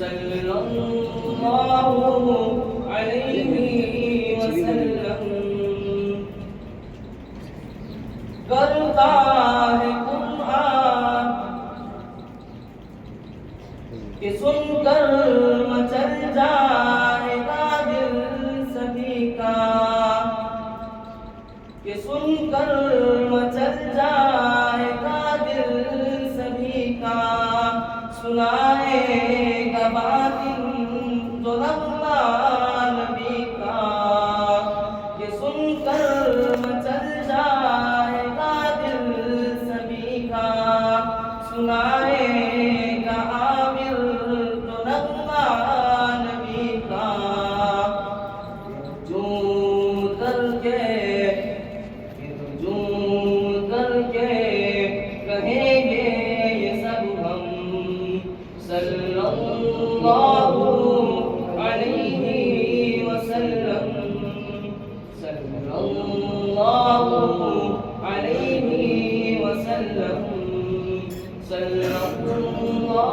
صلی اللہ علیہ وسلم کرتا ہے قرآن کہ سن کر مچل جائے گا دل سبھی کا، کہ سن کر مچل جائے گا دل سبھی کا، سنائے گا باطن تو نغمہ نبی کا، کہ سن کر مچل جائے گا دل سبھی کا، سنائے گا عامر تو نغمہ نبی کا، جو کر کے کہیں گے یہ سب ہم صلی اللہ علیہ وسلم، صلی اللہ علیہ وسلم، صلی اللہ